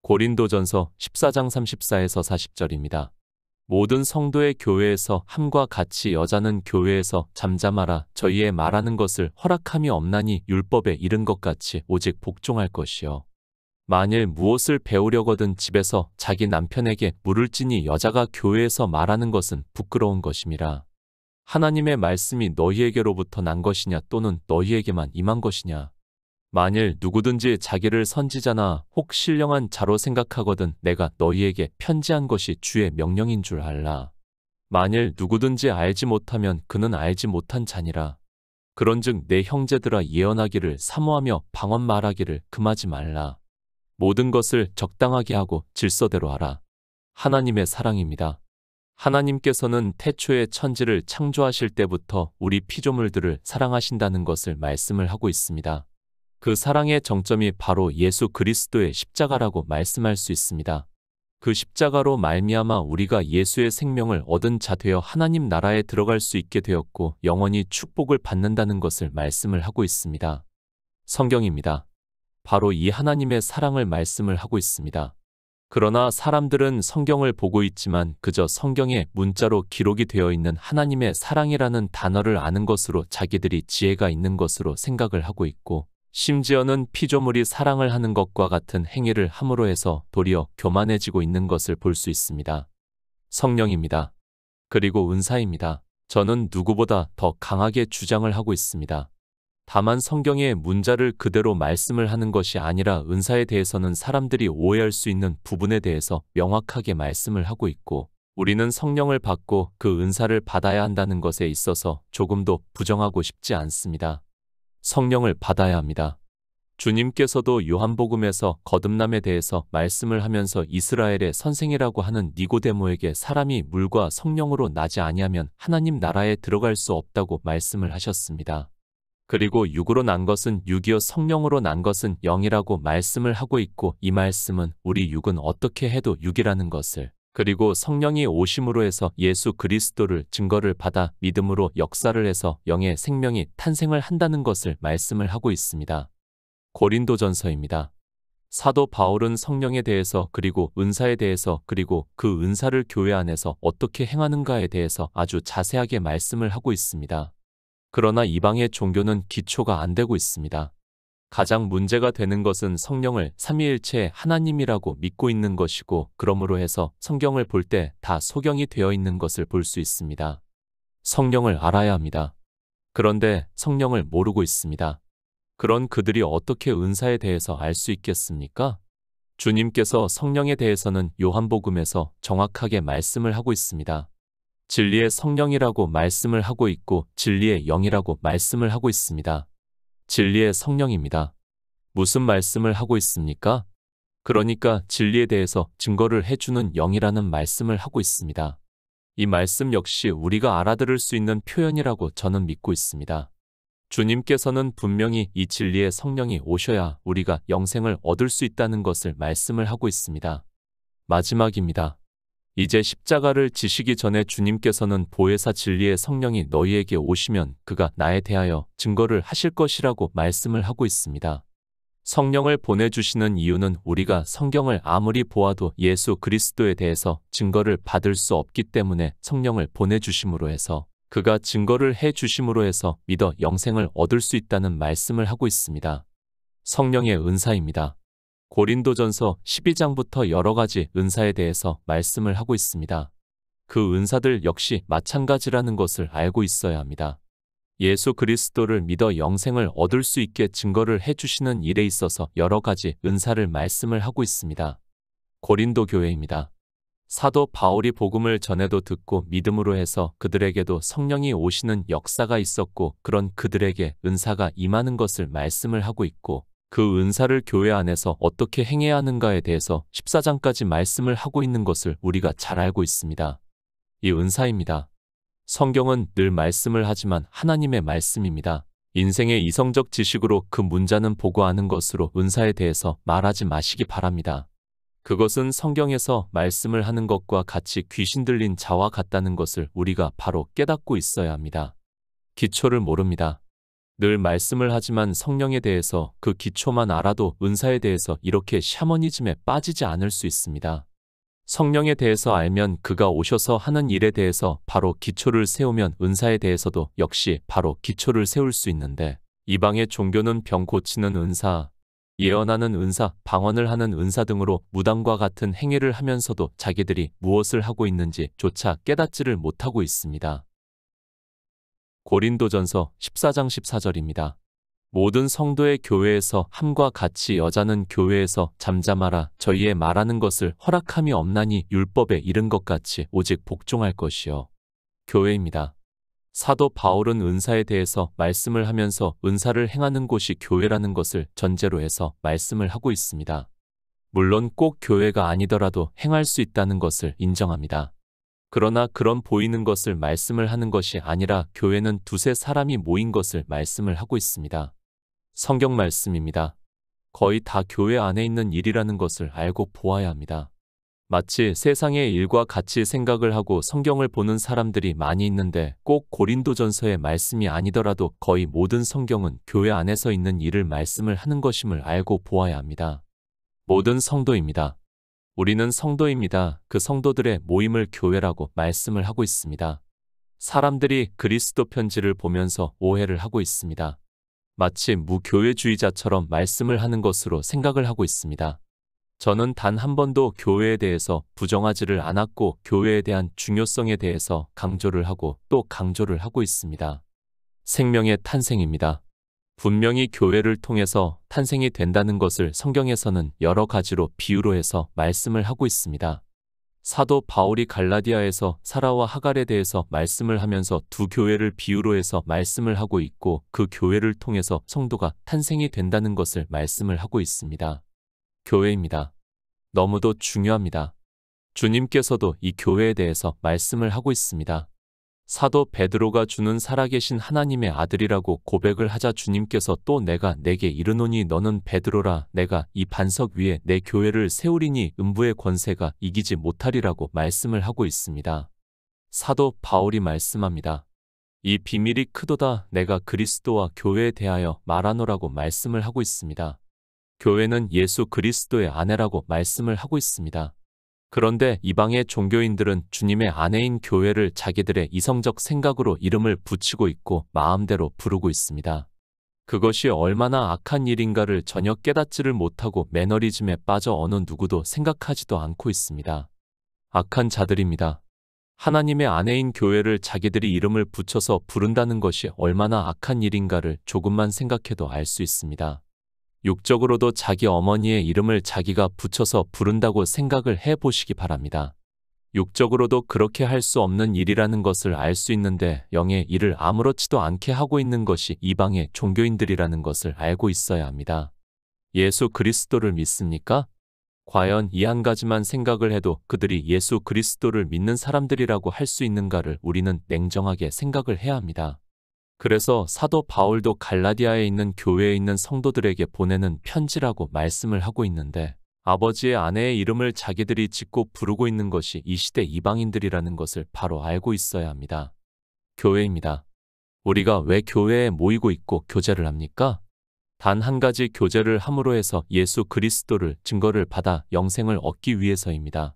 고린도전서 14장 34에서 40절입니다. 모든 성도의 교회에서 함과 같이 여자는 교회에서 잠잠하라. 저희의 말하는 것을 허락함이 없나니 율법에 이른 것 같이 오직 복종할 것이요. 만일 무엇을 배우려거든 집에서 자기 남편에게 물을지니 여자가 교회에서 말하는 것은 부끄러운 것임이라. 하나님의 말씀이 너희에게로부터 난 것이냐 또는 너희에게만 임한 것이냐. 만일 누구든지 자기를 선지자나 혹 신령한 자로 생각하거든 내가 너희에게 편지한 것이 주의 명령인 줄 알라. 만일 누구든지 알지 못하면 그는 알지 못한 자니라. 그런즉 내 형제들아 예언하기를 사모하며 방언 말하기를 금하지 말라. 모든 것을 적당하게 하고 질서대로 하라. 하나님의 사랑입니다. 하나님께서는 태초에 천지를 창조하실 때부터 우리 피조물들을 사랑하신다는 것을 말씀을 하고 있습니다. 그 사랑의 정점이 바로 예수 그리스도의 십자가라고 말씀할 수 있습니다. 그 십자가로 말미암아 우리가 예수의 생명을 얻은 자 되어 하나님 나라에 들어갈 수 있게 되었고 영원히 축복을 받는다는 것을 말씀을 하고 있습니다. 성경입니다. 바로 이 하나님의 사랑을 말씀을 하고 있습니다. 그러나 사람들은 성경을 보고 있지만 그저 성경에 문자로 기록이 되어 있는 하나님의 사랑이라는 단어를 아는 것으로 자기들이 지혜가 있는 것으로 생각을 하고 있고 심지어는 피조물이 사랑을 하는 것과 같은 행위를 함으로 해서 도리어 교만해지고 있는 것을 볼 수 있습니다. 성령입니다. 그리고 은사입니다. 저는 누구보다 더 강하게 주장을 하고 있습니다. 다만 성경의 문자를 그대로 말씀을 하는 것이 아니라 은사에 대해서는 사람들이 오해할 수 있는 부분에 대해서 명확하게 말씀을 하고 있고 우리는 성령을 받고 그 은사를 받아야 한다는 것에 있어서 조금도 부정하고 싶지 않습니다. 성령을 받아야 합니다. 주님께서도 요한복음에서 거듭남에 대해서 말씀을 하면서 이스라엘의 선생이라고 하는 니고데모에게 사람이 물과 성령으로 나지 아니하면 하나님 나라에 들어갈 수 없다고 말씀을 하셨습니다. 그리고 육으로 난 것은 육이요 성령으로 난 것은 영이라고 말씀을 하고 있고 이 말씀은 우리 육은 어떻게 해도 육이라는 것을 그리고 성령이 오심으로 해서 예수 그리스도를 증거를 받아 믿음으로 역사를 해서 영의 생명이 탄생을 한다는 것을 말씀을 하고 있습니다. 고린도전서입니다. 사도 바울은 성령에 대해서 그리고 은사에 대해서 그리고 그 은사를 교회 안에서 어떻게 행하는가에 대해서 아주 자세하게 말씀을 하고 있습니다. 그러나 이방의 종교는 기초가 안 되고 있습니다. 가장 문제가 되는 것은 성령을 삼위일체 하나님이라고 믿고 있는 것이고 그러므로 해서 성경을 볼 때 다 소경이 되어 있는 것을 볼 수 있습니다. 성령을 알아야 합니다. 그런데 성령을 모르고 있습니다. 그런 그들이 어떻게 은사에 대해서 알 수 있겠습니까? 주님께서 성령에 대해서는 요한복음에서 정확하게 말씀을 하고 있습니다. 진리의 성령이라고 말씀을 하고 있고 진리의 영이라고 말씀을 하고 있습니다. 진리의 성령입니다. 무슨 말씀을 하고 있습니까? 그러니까 진리에 대해서 증거를 해주는 영이라는 말씀을 하고 있습니다. 이 말씀 역시 우리가 알아들을 수 있는 표현이라고 저는 믿고 있습니다. 주님께서는 분명히 이 진리의 성령이 오셔야 우리가 영생을 얻을 수 있다는 것을 말씀을 하고 있습니다. 마지막입니다. 이제 십자가를 지시기 전에 주님께서는 보혜사 진리의 성령이 너희에게 오시면 그가 나에 대하여 증거를 하실 것이라고 말씀을 하고 있습니다. 성령을 보내주시는 이유는 우리가 성경을 아무리 보아도 예수 그리스도에 대해서 증거를 받을 수 없기 때문에 성령을 보내주심으로 해서 그가 증거를 해주심으로 해서 믿어 영생을 얻을 수 있다는 말씀을 하고 있습니다. 성령의 은사입니다. 고린도전서 12장부터 여러 가지 은사에 대해서 말씀을 하고 있습니다. 그 은사들 역시 마찬가지라는 것을 알고 있어야 합니다. 예수 그리스도를 믿어 영생을 얻을 수 있게 증거를 해주시는 일에 있어서 여러 가지 은사를 말씀을 하고 있습니다. 고린도 교회입니다. 사도 바울이 복음을 전해도 듣고 믿음으로 해서 그들에게도 성령이 오시는 역사가 있었고 그런 그들에게 은사가 임하는 것을 말씀을 하고 있고 그 은사를 교회 안에서 어떻게 행해야 하는가에 대해서 14장까지 말씀을 하고 있는 것을 우리가 잘 알고 있습니다. 이 은사입니다. 성경은 늘 말씀을 하지만 하나님의 말씀입니다. 인생의 이성적 지식으로 그 문자는 보고 아는 것으로 은사에 대해서 말하지 마시기 바랍니다. 그것은 성경에서 말씀을 하는 것과 같이 귀신 들린 자와 같다는 것을 우리가 바로 깨닫고 있어야 합니다. 기초를 모릅니다. 늘 말씀을 하지만 성령에 대해서 그 기초만 알아도 은사에 대해서 이렇게 샤머니즘에 빠지지 않을 수 있습니다. 성령에 대해서 알면 그가 오셔서 하는 일에 대해서 바로 기초를 세우면 은사에 대해서도 역시 바로 기초를 세울 수 있는데, 이방의 종교는 병 고치는 은사, 예언하는 은사, 방언을 하는 은사 등으로 무당과 같은 행위를 하면서도 자기들이 무엇을 하고 있는지 조차 깨닫지를 못하고 있습니다. 고린도전서 14장 14절입니다. 모든 성도의 교회에서 함과 같이 여자는 교회에서 잠잠하라. 저희의 말하는 것을 허락함이 없나니 율법에 이른 것 같이 오직 복종할 것이요. 교회입니다. 사도 바울은 은사에 대해서 말씀을 하면서 은사를 행하는 곳이 교회라는 것을 전제로 해서 말씀을 하고 있습니다. 물론 꼭 교회가 아니더라도 행할 수 있다는 것을 인정합니다. 그러나 그런 보이는 것을 말씀을 하는 것이 아니라 교회는 두세 사람이 모인 것을 말씀을 하고 있습니다. 성경 말씀입니다. 거의 다 교회 안에 있는 일이라는 것을 알고 보아야 합니다. 마치 세상의 일과 같이 생각을 하고 성경을 보는 사람들이 많이 있는데, 꼭 고린도전서의 말씀이 아니더라도 거의 모든 성경은 교회 안에서 있는 일을 말씀을 하는 것임을 알고 보아야 합니다. 모든 성도입니다. 우리는 성도입니다. 그 성도들의 모임을 교회라고 말씀을 하고 있습니다. 사람들이 그리스도 편지를 보면서 오해를 하고 있습니다. 마치 무교회주의자처럼 말씀을 하는 것으로 생각을 하고 있습니다. 저는 단 한 번도 교회에 대해서 부정하지를 않았고 교회에 대한 중요성에 대해서 강조를 하고 또 강조를 하고 있습니다. 생명의 탄생입니다. 분명히 교회를 통해서 탄생이 된다는 것을 성경에서는 여러 가지로 비유로 해서 말씀을 하고 있습니다. 사도 바울이 갈라디아에서 사라와 하갈에 대해서 말씀을 하면서 두 교회를 비유로 해서 말씀을 하고 있고, 그 교회를 통해서 성도가 탄생이 된다는 것을 말씀을 하고 있습니다. 교회입니다. 너무도 중요합니다. 주님께서도 이 교회에 대해서 말씀을 하고 있습니다. 사도 베드로가 주는 살아계신 하나님의 아들이라고 고백을 하자 주님께서 또 내가 내게 이르노니 너는 베드로라. 내가 이 반석 위에 내 교회를 세우리니 음부의 권세가 이기지 못하리라고 말씀을 하고 있습니다. 사도 바울이 말씀합니다. 이 비밀이 크도다. 내가 그리스도와 교회에 대하여 말하노라고 말씀을 하고 있습니다. 교회는 예수 그리스도의 아내라고 말씀을 하고 있습니다. 그런데 이방의 종교인들은 주님의 아내인 교회를 자기들의 이성적 생각으로 이름을 붙이고 있고 마음대로 부르고 있습니다. 그것이 얼마나 악한 일인가를 전혀 깨닫지를 못하고 매너리즘에 빠져 어느 누구도 생각하지도 않고 있습니다. 악한 자들입니다. 하나님의 아내인 교회를 자기들이 이름을 붙여서 부른다는 것이 얼마나 악한 일인가를 조금만 생각해도 알 수 있습니다. 육적으로도 자기 어머니의 이름을 자기가 붙여서 부른다고 생각을 해보시기 바랍니다. 육적으로도 그렇게 할 수 없는 일이라는 것을 알 수 있는데 영의 일을 아무렇지도 않게 하고 있는 것이 이방의 종교인들이라는 것을 알고 있어야 합니다. 예수 그리스도를 믿습니까? 과연 이 한 가지만 생각을 해도 그들이 예수 그리스도를 믿는 사람들이라고 할 수 있는가를 우리는 냉정하게 생각을 해야 합니다. 그래서 사도 바울도 갈라디아에 있는 교회에 있는 성도들에게 보내는 편지라고 말씀을 하고 있는데, 아버지의 아내의 이름을 자기들이 짓고 부르고 있는 것이 이 시대 이방인들이라는 것을 바로 알고 있어야 합니다. 교회입니다. 우리가 왜 교회에 모이고 있고 교제를 합니까? 단 한 가지 교제를 함으로 해서 예수 그리스도를 증거를 받아 영생을 얻기 위해서입니다.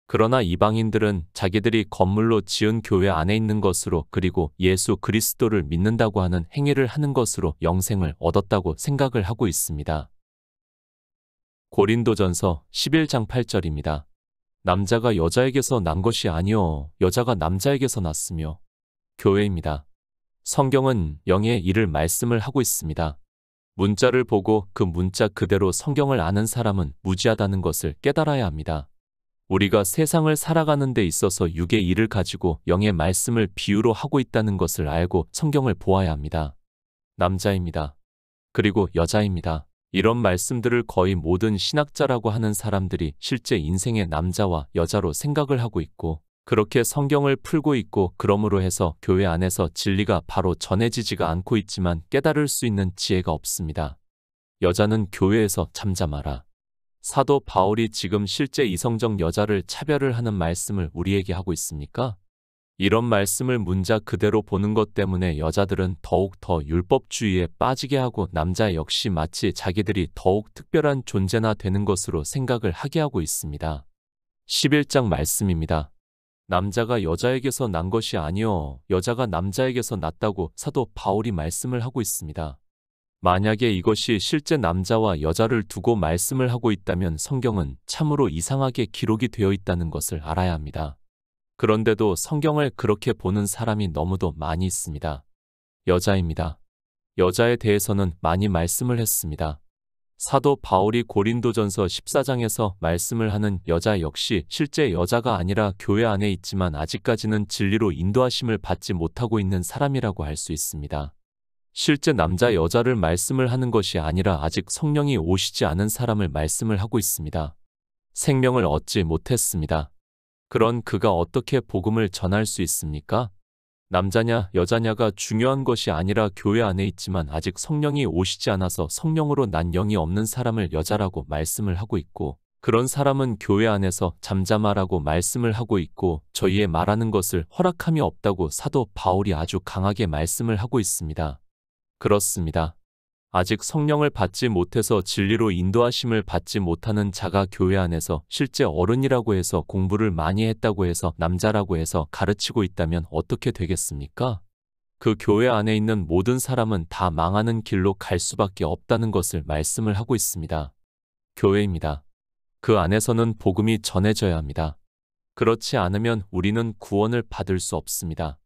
그러나 이방인들은 자기들이 건물로 지은 교회 안에 있는 것으로, 그리고 예수 그리스도를 믿는다고 하는 행위를 하는 것으로 영생을 얻었다고 생각을 하고 있습니다. 고린도전서 11장 8절입니다. 남자가 여자에게서 난 것이 아니요 여자가 남자에게서 났으며. 교회입니다. 성경은 영의 일을 말씀을 하고 있습니다. 문자를 보고 그 문자 그대로 성경을 아는 사람은 무지하다는 것을 깨달아야 합니다. 우리가 세상을 살아가는 데 있어서 육의 일을 가지고 영의 말씀을 비유로 하고 있다는 것을 알고 성경을 보아야 합니다. 남자입니다. 그리고 여자입니다. 이런 말씀들을 거의 모든 신학자라고 하는 사람들이 실제 인생의 남자와 여자로 생각을 하고 있고, 그렇게 성경을 풀고 있고, 그러므로 해서 교회 안에서 진리가 바로 전해지지가 않고 있지만 깨달을 수 있는 지혜가 없습니다. 여자는 교회에서 잠잠하라. 사도 바울이 지금 실제 이성적 여자를 차별을 하는 말씀을 우리에게 하고 있습니까? 이런 말씀을 문자 그대로 보는 것 때문에 여자들은 더욱 더 율법주의에 빠지게 하고 남자 역시 마치 자기들이 더욱 특별한 존재나 되는 것으로 생각을 하게 하고 있습니다. 11장 말씀입니다. 남자가 여자에게서 난 것이 아니요 여자가 남자에게서 났다고 사도 바울이 말씀을 하고 있습니다. 만약에 이것이 실제 남자와 여자를 두고 말씀을 하고 있다면 성경은 참으로 이상하게 기록이 되어 있다는 것을 알아야 합니다. 그런데도 성경을 그렇게 보는 사람이 너무도 많이 있습니다. 여자입니다. 여자에 대해서는 많이 말씀을 했습니다. 사도 바울이 고린도전서 14장에서 말씀을 하는 여자 역시 실제 여자가 아니라 교회 안에 있지만 아직까지는 진리로 인도하심을 받지 못하고 있는 사람이라고 할 수 있습니다. 실제 남자 여자를 말씀을 하는 것이 아니라 아직 성령이 오시지 않은 사람을 말씀을 하고 있습니다. 생명을 얻지 못했습니다. 그런 그가 어떻게 복음을 전할 수 있습니까? 남자냐 여자냐가 중요한 것이 아니라 교회 안에 있지만 아직 성령이 오시지 않아서 성령으로 난 영이 없는 사람을 여자라고 말씀을 하고 있고 그런 사람은 교회 안에서 잠잠하라고 말씀을 하고 있고 저희의 말하는 것을 허락함이 없다고 사도 바울이 아주 강하게 말씀을 하고 있습니다. 그렇습니다. 아직 성령을 받지 못해서 진리로 인도하심을 받지 못하는 자가 교회 안에서 실제 어른이라고 해서 공부를 많이 했다고 해서 남자라고 해서 가르치고 있다면 어떻게 되겠습니까? 그 교회 안에 있는 모든 사람은 다 망하는 길로 갈 수밖에 없다는 것을 말씀을 하고 있습니다. 교회입니다. 그 안에서는 복음이 전해져야 합니다. 그렇지 않으면 우리는 구원을 받을 수 없습니다.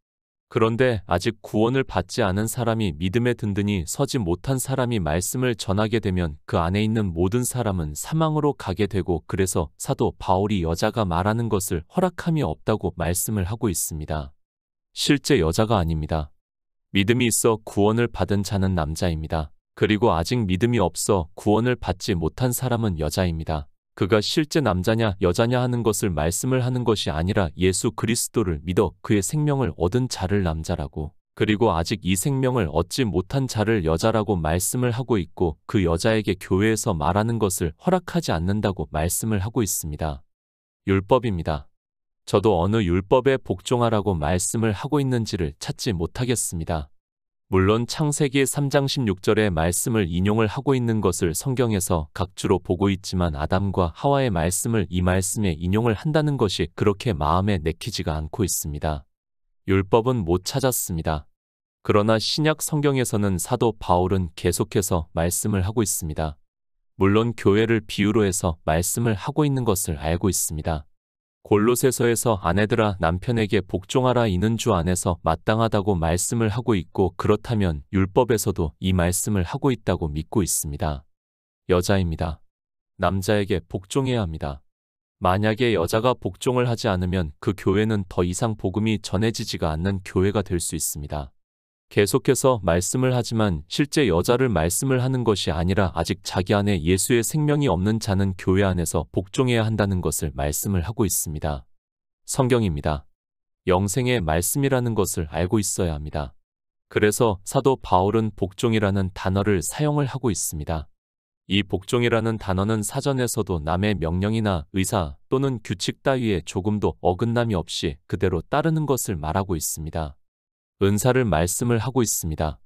그런데 아직 구원을 받지 않은 사람이 믿음에 든든히 서지 못한 사람이 말씀을 전하게 되면 그 안에 있는 모든 사람은 사망으로 가게 되고 그래서 사도 바울이 여자가 말하는 것을 허락함이 없다고 말씀을 하고 있습니다. 실제 여자가 아닙니다. 믿음이 있어 구원을 받은 자는 남자입니다. 그리고 아직 믿음이 없어 구원을 받지 못한 사람은 여자입니다. 그가 실제 남자냐 여자냐 하는 것을 말씀을 하는 것이 아니라 예수 그리스도를 믿어 그의 생명을 얻은 자를 남자라고 그리고 아직 이 생명을 얻지 못한 자를 여자라고 말씀을 하고 있고 그 여자에게 교회에서 말하는 것을 허락하지 않는다고 말씀을 하고 있습니다. 율법입니다. 저도 어느 율법에 복종하라고 말씀을 하고 있는지를 찾지 못하겠습니다. 물론 창세기 3장 16절의 말씀을 인용을 하고 있는 것을 성경에서 각주로 보고 있지만 아담과 하와의 말씀을 이 말씀에 인용을 한다는 것이 그렇게 마음에 내키지가 않고 있습니다. 율법은 못 찾았습니다. 그러나 신약 성경에서는 사도 바울은 계속해서 말씀을 하고 있습니다. 물론 교회를 비유로 해서 말씀을 하고 있는 것을 알고 있습니다. 골로새서에서 아내들아 남편에게 복종하라 이는 주 안에서 마땅하다고 말씀을 하고 있고 그렇다면 율법에서도 이 말씀을 하고 있다고 믿고 있습니다. 여자입니다. 남자에게 복종해야 합니다. 만약에 여자가 복종을 하지 않으면 그 교회는 더 이상 복음이 전해지지가 않는 교회가 될 수 있습니다. 계속해서 말씀을 하지만 실제 여자를 말씀을 하는 것이 아니라 아직 자기 안에 예수의 생명이 없는 자는 교회 안에서 복종해야 한다는 것을 말씀을 하고 있습니다. 성경입니다. 영생의 말씀이라는 것을 알고 있어야 합니다. 그래서 사도 바울은 복종이라는 단어를 사용을 하고 있습니다. 이 복종이라는 단어는 사전에서도 남의 명령이나 의사 또는 규칙 따위에 조금도 어긋남이 없이 그대로 따르는 것을 말하고 있습니다. 은사를 말씀을 하고 있습니다.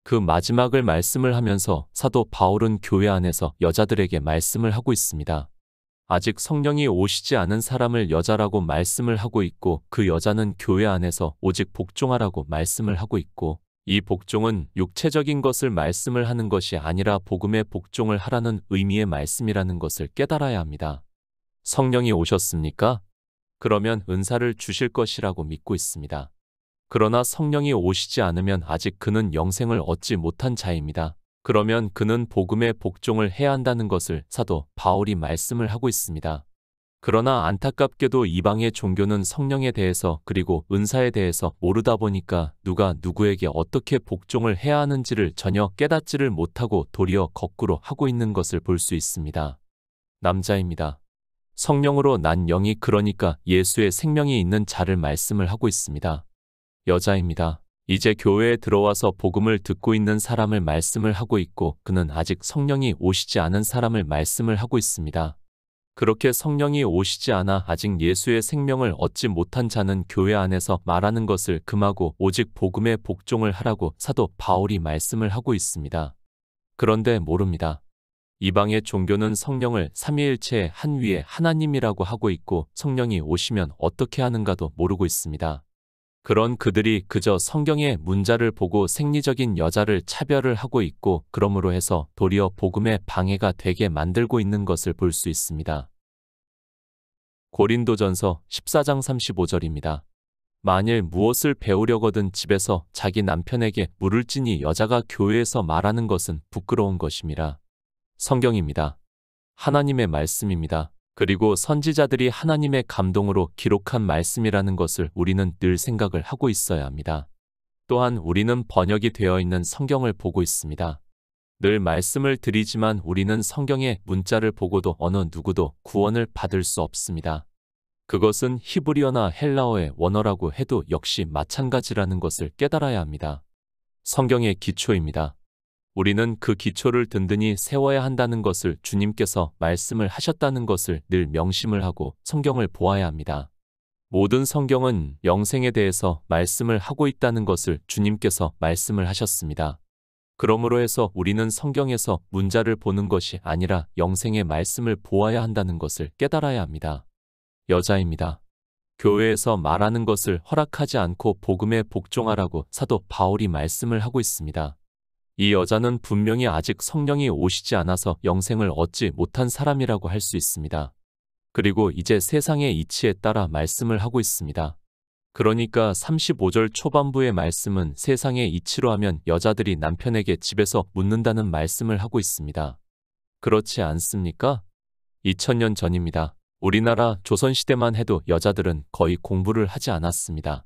그 마지막을 말씀을 하면서 사도 바울은 교회 안에서 여자들에게 말씀을 하고 있습니다. 아직 성령이 오시지 않은 사람을 여자라고 말씀을 하고 있고 그 여자는 교회 안에서 오직 복종하라고 말씀을 하고 있고 이 복종은 육체적인 것을 말씀을 하는 것이 아니라 복음의 복종을 하라는 의미의 말씀이라는 것을 깨달아야 합니다. 성령이 오셨습니까? 그러면 은사를 주실 것이라고 믿고 있습니다. 그러나 성령이 오시지 않으면 아직 그는 영생을 얻지 못한 자입니다. 그러면 그는 복음의 복종을 해야 한다는 것을 사도 바울이 말씀을 하고 있습니다. 그러나 안타깝게도 이방의 종교는 성령에 대해서 그리고 은사에 대해서 모르다 보니까 누가 누구에게 어떻게 복종을 해야 하는지를 전혀 깨닫지를 못하고 도리어 거꾸로 하고 있는 것을 볼 수 있습니다. 남자입니다. 성령으로 난 영이 그러니까 예수의 생명이 있는 자를 말씀을 하고 있습니다. 여자입니다. 이제 교회에 들어와서 복음을 듣고 있는 사람을 말씀을 하고 있고 그는 아직 성령이 오시지 않은 사람을 말씀을 하고 있습니다. 그렇게 성령이 오시지 않아 아직 예수의 생명을 얻지 못한 자는 교회 안에서 말하는 것을 금하고 오직 복음에 복종을 하라고 사도 바울이 말씀을 하고 있습니다. 그런데 모릅니다. 이방의 종교는 성령을 삼위일체의 한 위에 하나님이라고 하고 있고 성령이 오시면 어떻게 하는가도 모르고 있습니다. 그런 그들이 그저 성경의 문자를 보고 생리적인 여자를 차별을 하고 있고 그러므로 해서 도리어 복음에 방해가 되게 만들고 있는 것을 볼 수 있습니다. 고린도전서 14장 35절입니다. 만일 무엇을 배우려거든 집에서 자기 남편에게 물을 찌니 여자가 교회에서 말하는 것은 부끄러운 것임이라. 성경입니다. 하나님의 말씀입니다. 그리고 선지자들이 하나님의 감동으로 기록한 말씀이라는 것을 우리는 늘 생각을 하고 있어야 합니다. 또한 우리는 번역이 되어 있는 성경을 보고 있습니다. 늘 말씀을 드리지만 우리는 성경의 문자를 보고도 어느 누구도 구원을 받을 수 없습니다. 그것은 히브리어나 헬라어의 원어라고 해도 역시 마찬가지라는 것을 깨달아야 합니다. 성경의 기초입니다. 우리는 그 기초를 든든히 세워야 한다는 것을 주님께서 말씀을 하셨다는 것을 늘 명심을 하고 성경을 보아야 합니다. 모든 성경은 영생에 대해서 말씀을 하고 있다는 것을 주님께서 말씀을 하셨습니다. 그러므로 해서 우리는 성경에서 문자를 보는 것이 아니라 영생의 말씀을 보아야 한다는 것을 깨달아야 합니다. 여자입니다. 교회에서 말하는 것을 허락하지 않고 복음에 복종하라고 사도 바울이 말씀을 하고 있습니다. 이 여자는 분명히 아직 성령이 오시지 않아서 영생을 얻지 못한 사람이라고 할 수 있습니다. 그리고 이제 세상의 이치에 따라 말씀을 하고 있습니다. 그러니까 35절 초반부의 말씀은 세상의 이치로 하면 여자들이 남편에게 집에서 묻는다는 말씀을 하고 있습니다. 그렇지 않습니까? 2000년 전입니다. 우리나라 조선시대만 해도 여자들은 거의 공부를 하지 않았습니다.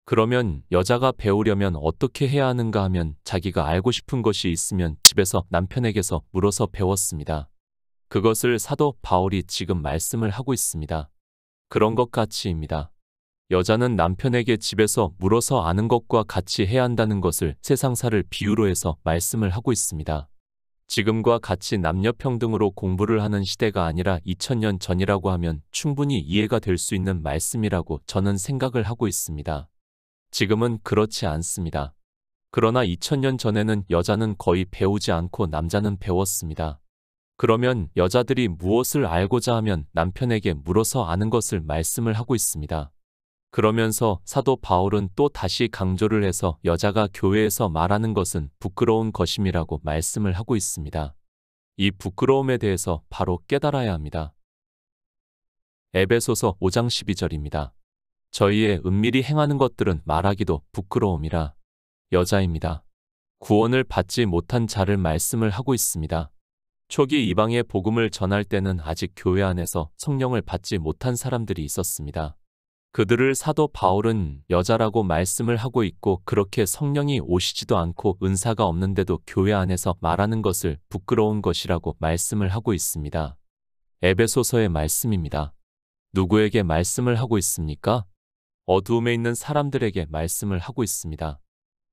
그러면 여자가 배우려면 어떻게 해야 하는가 하면 자기가 알고 싶은 것이 있으면 집에서 남편에게서 물어서 배웠습니다. 그것을 사도 바울이 지금 말씀을 하고 있습니다. 그런 것 같이입니다. 여자는 남편에게 집에서 물어서 아는 것과 같이 해야 한다는 것을 세상사를 비유로 해서 말씀을 하고 있습니다. 지금과 같이 남녀평등으로 공부를 하는 시대가 아니라 2000년 전이라고 하면 충분히 이해가 될 수 있는 말씀이라고 저는 생각을 하고 있습니다. 지금은 그렇지 않습니다. 그러나 2000년 전에는 여자는 거의 배우지 않고 남자는 배웠습니다. 그러면 여자들이 무엇을 알고자 하면 남편에게 물어서 아는 것을 말씀을 하고 있습니다. 그러면서 사도 바울은 또 다시 강조를 해서 여자가 교회에서 말하는 것은 부끄러운 것임이라고 말씀을 하고 있습니다. 이 부끄러움에 대해서 바로 깨달아야 합니다. 에베소서 5장 12절입니다. 저희의 은밀히 행하는 것들은 말하기도 부끄러움이라. 여자입니다. 구원을 받지 못한 자를 말씀을 하고 있습니다. 초기 이방의 복음을 전할 때는 아직 교회 안에서 성령을 받지 못한 사람들이 있었습니다. 그들을 사도 바울은 여자라고 말씀을 하고 있고 그렇게 성령이 오시지도 않고 은사가 없는데도 교회 안에서 말하는 것을 부끄러운 것이라고 말씀을 하고 있습니다. 에베소서의 말씀입니다. 누구에게 말씀을 하고 있습니까? 어두움에 있는 사람들에게 말씀을 하고 있습니다.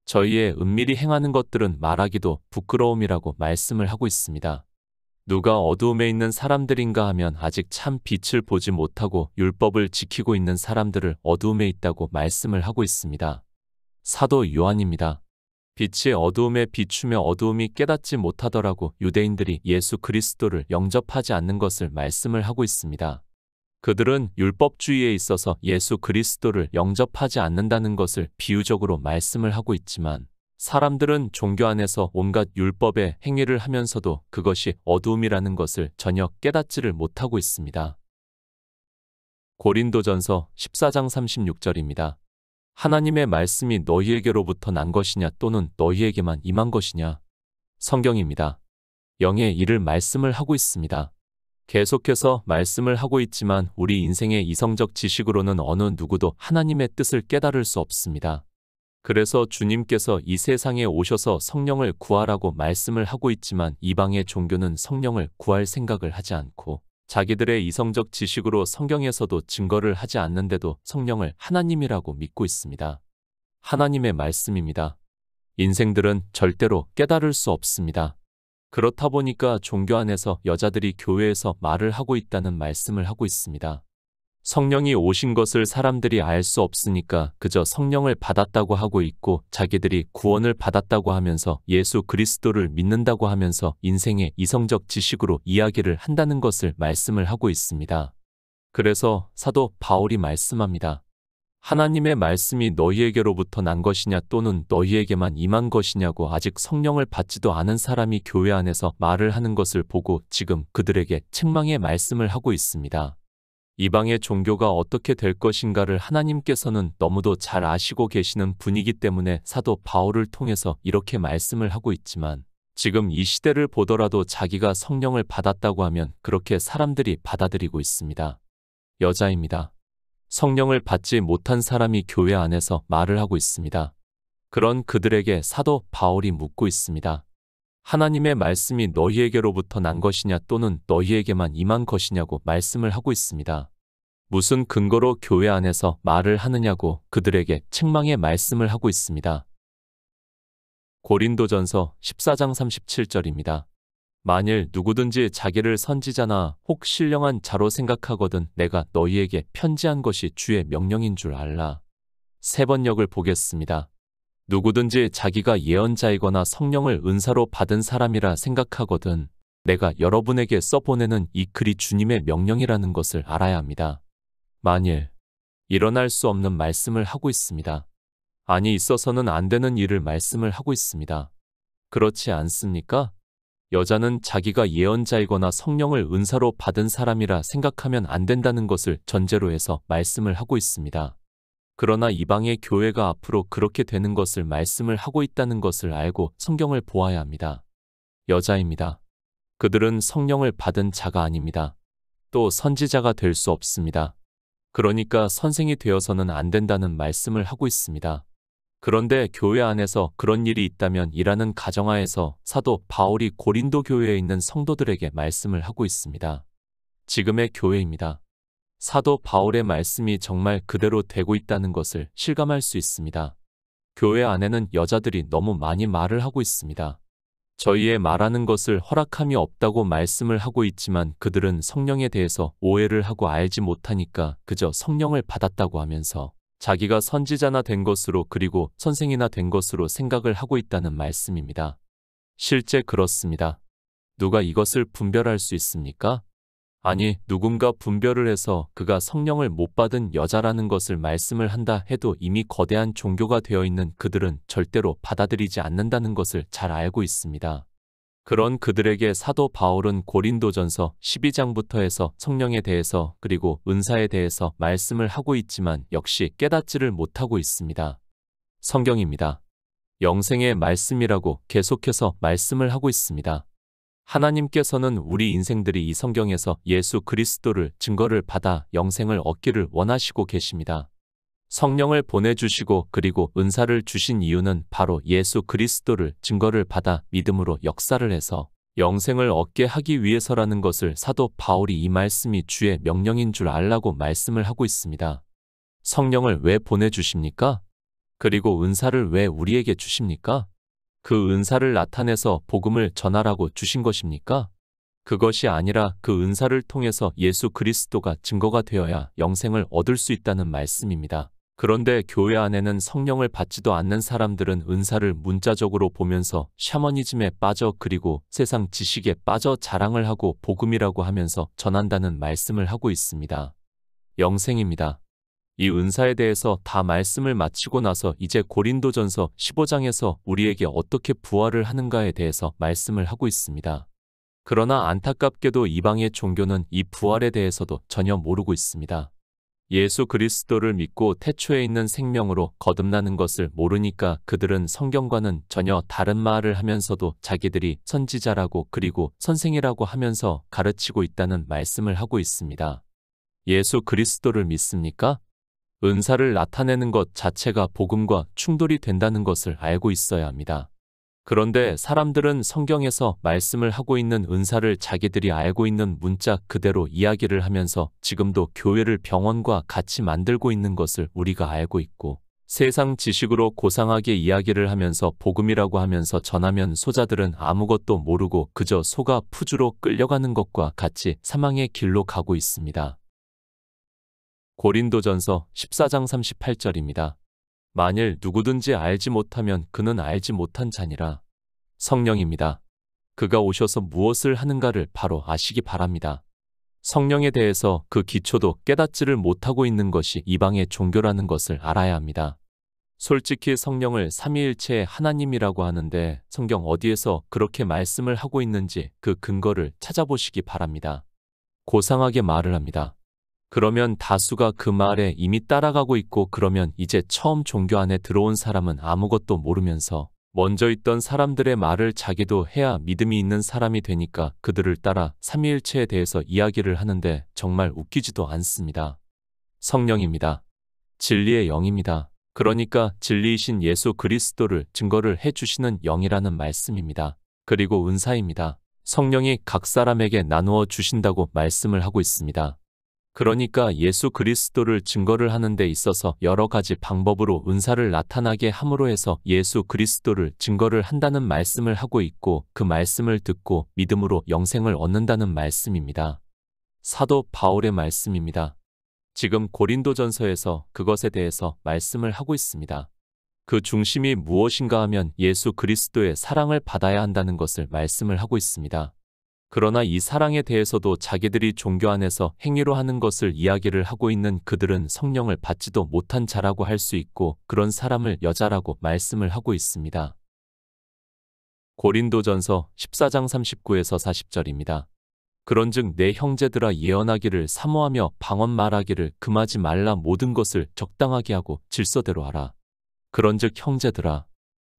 저희의 은밀히 행하는 것들은 말하기도 부끄러움이라고 말씀을 하고 있습니다. 누가 어두움에 있는 사람들인가 하면 아직 참 빛을 보지 못하고 율법을 지키고 있는 사람들을 어두움에 있다고 말씀을 하고 있습니다. 사도 요한입니다. 빛이 어두움에 비추며 어두움이 깨닫지 못하더라고 유대인들이 예수 그리스도를 영접하지 않는 것을 말씀을 하고 있습니다. 그들은 율법주의에 있어서 예수 그리스도를 영접하지 않는다는 것을 비유적으로 말씀을 하고 있지만 사람들은 종교 안에서 온갖 율법의 행위를 하면서도 그것이 어두움이라는 것을 전혀 깨닫지를 못하고 있습니다. 고린도전서 14장 36절입니다. 하나님의 말씀이 너희에게로부터 난 것이냐 또는 너희에게만 임한 것이냐. 성경입니다. 영의 일을 말씀을 하고 있습니다. 계속해서 말씀을 하고 있지만 우리 인생의 이성적 지식으로는 어느 누구도 하나님의 뜻을 깨달을 수 없습니다. 그래서 주님께서 이 세상에 오셔서 성령을 구하라고 말씀을 하고 있지만 이방의 종교는 성령을 구할 생각을 하지 않고 자기들의 이성적 지식으로 성경에서도 증거를 하지 않는데도 성령을 하나님이라고 믿고 있습니다. 하나님의 말씀입니다. 인생들은 절대로 깨달을 수 없습니다. 그렇다 보니까 종교 안에서 여자들이 교회에서 말을 하고 있다는 말씀을 하고 있습니다. 성령이 오신 것을 사람들이 알 수 없으니까 그저 성령을 받았다고 하고 있고 자기들이 구원을 받았다고 하면서 예수 그리스도를 믿는다고 하면서 인생의 이성적 지식으로 이야기를 한다는 것을 말씀을 하고 있습니다. 그래서 사도 바울이 말씀합니다. 하나님의 말씀이 너희에게로부터 난 것이냐 또는 너희에게만 임한 것이냐고 아직 성령을 받지도 않은 사람이 교회 안에서 말을 하는 것을 보고 지금 그들에게 책망의 말씀을 하고 있습니다. 이방의 종교가 어떻게 될 것인가를 하나님께서는 너무도 잘 아시고 계시는 분이기 때문에 사도 바울을 통해서 이렇게 말씀을 하고 있지만 지금 이 시대를 보더라도 자기가 성령을 받았다고 하면 그렇게 사람들이 받아들이고 있습니다. 여자입니다. 성령을 받지 못한 사람이 교회 안에서 말을 하고 있습니다. 그런 그들에게 사도 바울이 묻고 있습니다. 하나님의 말씀이 너희에게로부터 난 것이냐 또는 너희에게만 임한 것이냐고 말씀을 하고 있습니다. 무슨 근거로 교회 안에서 말을 하느냐고 그들에게 책망의 말씀을 하고 있습니다. 고린도전서 14장 37절입니다. 만일 누구든지 자기를 선지자나 혹 신령한 자로 생각하거든 내가 너희에게 편지한 것이 주의 명령인 줄 알라. 세 번역을 보겠습니다. 누구든지 자기가 예언자이거나 성령을 은사로 받은 사람이라 생각하거든 내가 여러분에게 써보내는 이 글이 주님의 명령이라는 것을 알아야 합니다. 만일 일어날 수 없는 말씀을 하고 있습니다. 아니 있어서는 안 되는 일을 말씀을 하고 있습니다. 그렇지 않습니까? 여자는 자기가 예언자이거나 성령을 은사로 받은 사람이라 생각하면 안 된다는 것을 전제로 해서 말씀을 하고 있습니다. 그러나 이방의 교회가 앞으로 그렇게 되는 것을 말씀을 하고 있다는 것을 알고 성경을 보아야 합니다. 여자입니다. 그들은 성령을 받은 자가 아닙니다. 또 선지자가 될 수 없습니다. 그러니까 선생이 되어서는 안 된다는 말씀을 하고 있습니다. 그런데 교회 안에서 그런 일이 있다면 이라는 가정하에서 사도 바울이 고린도 교회에 있는 성도들에게 말씀을 하고 있습니다. 지금의 교회입니다. 사도 바울의 말씀이 정말 그대로 되고 있다는 것을 실감할 수 있습니다. 교회 안에는 여자들이 너무 많이 말을 하고 있습니다. 저희의 말하는 것을 허락함이 없다고 말씀을 하고 있지만 그들은 성령에 대해서 오해를 하고 알지 못하니까 그저 성령을 받았다고 하면서 자기가 선지자나 된 것으로 그리고 선생이나 된 것으로 생각을 하고 있다는 말씀입니다. 실제 그렇습니다. 누가 이것을 분별할 수 있습니까? 아니, 누군가 분별을 해서 그가 성령을 못 받은 여자라는 것을 말씀을 한다 해도 이미 거대한 종교가 되어 있는 그들은 절대로 받아들이지 않는다는 것을 잘 알고 있습니다. 그런 그들에게 사도 바울은 고린도전서 12장부터 해서 성령에 대해서 그리고 은사에 대해서 말씀을 하고 있지만 역시 깨닫지를 못하고 있습니다. 성경입니다. 영생의 말씀이라고 계속해서 말씀을 하고 있습니다. 하나님께서는 우리 인생들이 이 성경에서 예수 그리스도를 증거를 받아 영생을 얻기를 원하시고 계십니다. 성령을 보내주시고 그리고 은사를 주신 이유는 바로 예수 그리스도를 증거를 받아 믿음으로 역사를 해서 영생을 얻게 하기 위해서라는 것을 사도 바울이 이 말씀이 주의 명령인 줄 알라고 말씀을 하고 있습니다. 성령을 왜 보내주십니까? 그리고 은사를 왜 우리에게 주십니까? 그 은사를 나타내서 복음을 전하라고 주신 것입니까? 그것이 아니라 그 은사를 통해서 예수 그리스도가 증거가 되어야 영생을 얻을 수 있다는 말씀입니다. 그런데 교회 안에는 성령을 받지도 않는 사람들은 은사를 문자적으로 보면서 샤머니즘에 빠져 그리고 세상 지식에 빠져 자랑을 하고 복음이라고 하면서 전한다는 말씀을 하고 있습니다. 영생입니다. 이 은사에 대해서 다 말씀을 마치고 나서 이제 고린도전서 15장에서 우리에게 어떻게 부활을 하는가에 대해서 말씀을 하고 있습니다. 그러나 안타깝게도 이방의 종교는 이 부활에 대해서도 전혀 모르고 있습니다. 예수 그리스도를 믿고 태초에 있는 생명으로 거듭나는 것을 모르니까 그들은 성경과는 전혀 다른 말을 하면서도 자기들이 선지자라고 그리고 선생이라고 하면서 가르치고 있다는 말씀을 하고 있습니다. 예수 그리스도를 믿습니까? 은사를 나타내는 것 자체가 복음과 충돌이 된다는 것을 알고 있어야 합니다. 그런데 사람들은 성경에서 말씀을 하고 있는 은사를 자기들이 알고 있는 문자 그대로 이야기를 하면서 지금도 교회를 병원과 같이 만들고 있는 것을 우리가 알고 있고 세상 지식으로 고상하게 이야기를 하면서 복음이라고 하면서 전하면 소자들은 아무것도 모르고 그저 소가 푸주로 끌려가는 것과 같이 사망의 길로 가고 있습니다. 고린도전서 14장 38절입니다. 만일 누구든지 알지 못하면 그는 알지 못한 자니라. 성령입니다. 그가 오셔서 무엇을 하는가를 바로 아시기 바랍니다. 성령에 대해서 그 기초도 깨닫지를 못하고 있는 것이 이방의 종교라는 것을 알아야 합니다. 솔직히 성령을 삼위일체의 하나님이라고 하는데 성경 어디에서 그렇게 말씀을 하고 있는지 그 근거를 찾아보시기 바랍니다. 고상하게 말을 합니다. 그러면 다수가 그 말에 이미 따라가고 있고 그러면 이제 처음 종교 안에 들어온 사람은 아무것도 모르면서 먼저 있던 사람들의 말을 자기도 해야 믿음이 있는 사람이 되니까 그들을 따라 삼위일체에 대해서 이야기를 하는데 정말 웃기지도 않습니다. 성령입니다. 진리의 영입니다. 그러니까 진리이신 예수 그리스도를 증거를 해주시는 영이라는 말씀입니다. 그리고 은사입니다. 성령이 각 사람에게 나누어 주신다고 말씀을 하고 있습니다. 그러니까 예수 그리스도를 증거를 하는 데 있어서 여러 가지 방법으로 은사를 나타나게 함으로 해서 예수 그리스도를 증거를 한다는 말씀을 하고 있고 그 말씀을 듣고 믿음으로 영생을 얻는다는 말씀입니다. 사도 바울의 말씀입니다. 지금 고린도전서에서 그것에 대해서 말씀을 하고 있습니다. 그 중심이 무엇인가 하면 예수 그리스도의 사랑을 받아야 한다는 것을 말씀을 하고 있습니다. 그러나 이 사랑에 대해서도 자기들이 종교 안에서 행위로 하는 것을 이야기를 하고 있는 그들은 성령을 받지도 못한 자라고 할 수 있고 그런 사람을 여자라고 말씀을 하고 있습니다. 고린도전서 14장 39에서 40절입니다. 그런즉 내 형제들아 예언하기를 사모하며 방언 말하기를 금하지 말라 모든 것을 적당하게 하고 질서대로 하라. 그런즉 형제들아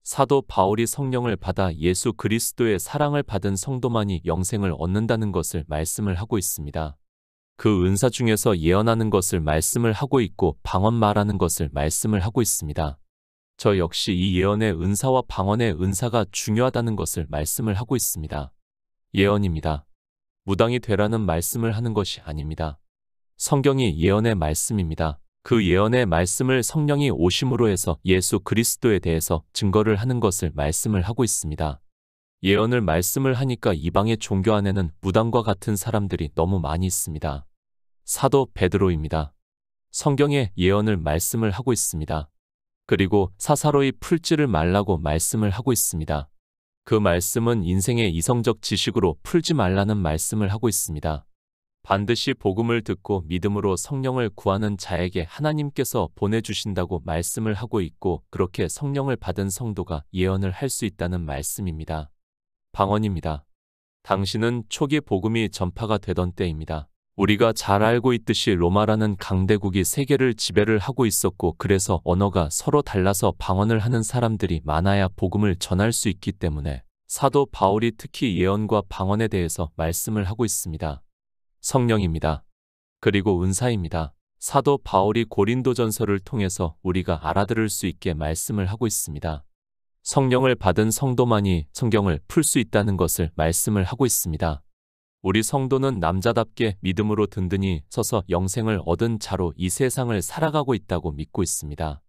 사도 바울이 성령을 받아 예수 그리스도의 사랑을 받은 성도만이 영생을 얻는다는 것을 말씀을 하고 있습니다. 그 은사 중에서 예언하는 것을 말씀을 하고 있고 방언 말하는 것을 말씀을 하고 있습니다. 저 역시 이 예언의 은사와 방언의 은사가 중요하다는 것을 말씀을 하고 있습니다. 예언입니다. 무당이 되라는 말씀을 하는 것이 아닙니다. 성경이 예언의 말씀입니다. 그 예언의 말씀을 성령이 오심으로 해서 예수 그리스도에 대해서 증거를 하는 것을 말씀을 하고 있습니다. 예언을 말씀을 하니까 이방의 종교 안에는 무당과 같은 사람들이 너무 많이 있습니다. 사도 베드로입니다. 성경에 예언을 말씀을 하고 있습니다. 그리고 사사로이 풀지를 말라고 말씀을 하고 있습니다. 그 말씀은 인생의 이성적 지식으로 풀지 말라는 말씀을 하고 있습니다. 반드시 복음을 듣고 믿음으로 성령을 구하는 자에게 하나님께서 보내주신다고 말씀을 하고 있고 그렇게 성령을 받은 성도가 예언을 할 수 있다는 말씀입니다. 방언입니다. 당신은 초기 복음이 전파가 되던 때입니다. 우리가 잘 알고 있듯이 로마라는 강대국이 세계를 지배를 하고 있었고 그래서 언어가 서로 달라서 방언을 하는 사람들이 많아야 복음을 전할 수 있기 때문에 사도 바울이 특히 예언과 방언에 대해서 말씀을 하고 있습니다. 성령입니다. 그리고 은사입니다. 사도 바울이 고린도전서를 통해서 우리가 알아들을 수 있게 말씀을 하고 있습니다. 성령을 받은 성도만이 성경을 풀 수 있다는 것을 말씀을 하고 있습니다. 우리 성도는 남자답게 믿음으로 든든히 서서 영생을 얻은 자로 이 세상을 살아가고 있다고 믿고 있습니다.